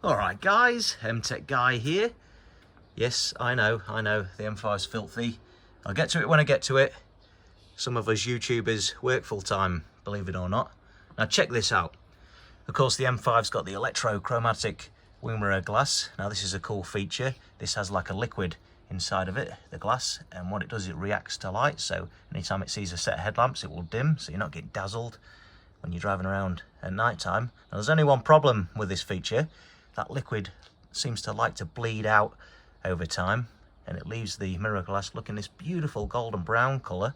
Alright guys, MTech Guy here. Yes, I know, the M5's filthy. I'll get to it when I get to it. Some of us YouTubers work full time, believe it or not. Now check this out. Of course the M5's got the Electrochromatic wing mirror glass. Now this is a cool feature. This has like a liquid inside of it, the glass, and what it does, it reacts to light, so anytime it sees a set of headlamps it will dim, so you're not getting dazzled when you're driving around at night time. Now there's only one problem with this feature. That liquid seems to like to bleed out over time, and it leaves the mirror glass looking this beautiful golden brown colour,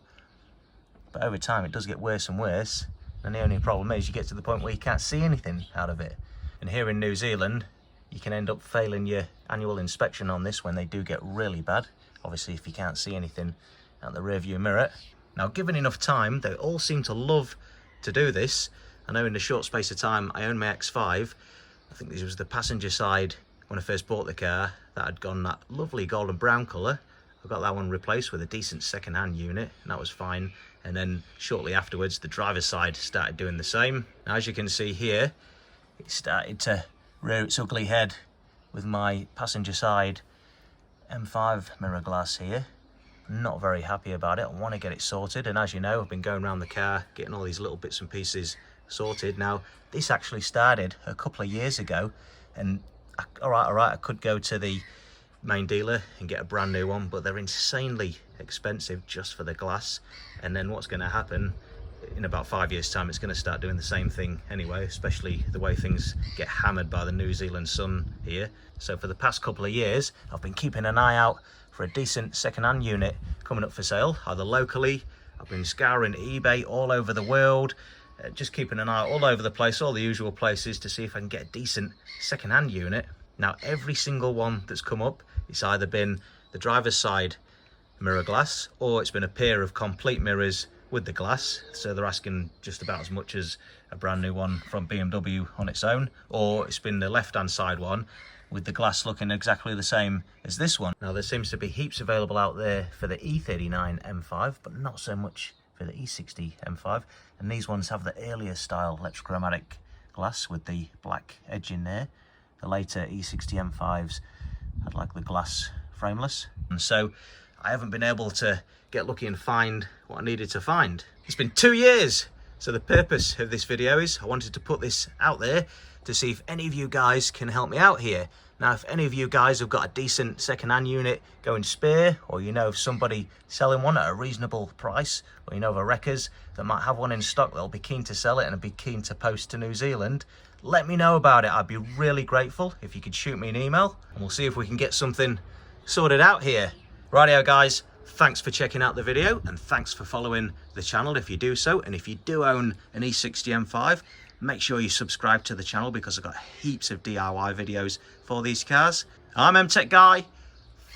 but over time it does get worse and worse, and the only problem is you get to the point where you can't see anything out of it. And here in New Zealand you can end up failing your annual inspection on this when they do get really bad, obviously if you can't see anything out the rear view mirror. Now given enough time, they all seem to love to do this. I know in a short space of time I own my X5. I think this was the passenger side when I first bought the car that had gone that lovely golden brown colour. I got that one replaced with a decent second-hand unit, and that was fine. And then shortly afterwards the driver's side started doing the same. Now as you can see here, it started to rear its ugly head with my passenger side M5 mirror glass here. I'm not very happy about it. I want to get it sorted, and as you know, I've been going around the car getting all these little bits and pieces sorted. Now this actually started a couple of years ago, and all right, I could go to the main dealer and get a brand new one, but they're insanely expensive just for the glass. And then what's going to happen in about 5 years time, it's going to start doing the same thing anyway, especially the way things get hammered by the New Zealand sun here. So for the past couple of years I've been keeping an eye out for a decent second-hand unit coming up for sale, either locally. I've been scouring eBay all over the world, just keeping an eye all over the place, all the usual places, to see if I can get a decent second-hand unit. Now every single one that's come up, it's either been the driver's side mirror glass, or it's been a pair of complete mirrors with the glass, so they're asking just about as much as a brand new one from BMW on its own, or it's been the left-hand side one with the glass looking exactly the same as this one. Now there seems to be heaps available out there for the E39 M5, but not so much for the E60 M5, and these ones have the earlier style electrochromatic glass with the black edge in there. The later E60 M5s had like the glass frameless, and so I haven't been able to get lucky and find what I needed to find. It's been 2 years, so the purpose of this video is I wanted to put this out there to see if any of you guys can help me out here. Now if any of you guys have got a decent second-hand unit going spare, or you know of somebody selling one at a reasonable price, or you know of a wreckers that might have one in stock that'll be keen to sell it and be keen to post to New Zealand, let me know about it. I'd be really grateful if you could shoot me an email, and we'll see if we can get something sorted out here. Rightio guys, thanks for checking out the video, and thanks for following the channel if you do so. And if you do own an E60 M5, make sure you subscribe to the channel, because I've got heaps of DIY videos for these cars. I'm MTech Guy.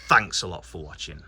Thanks a lot for watching.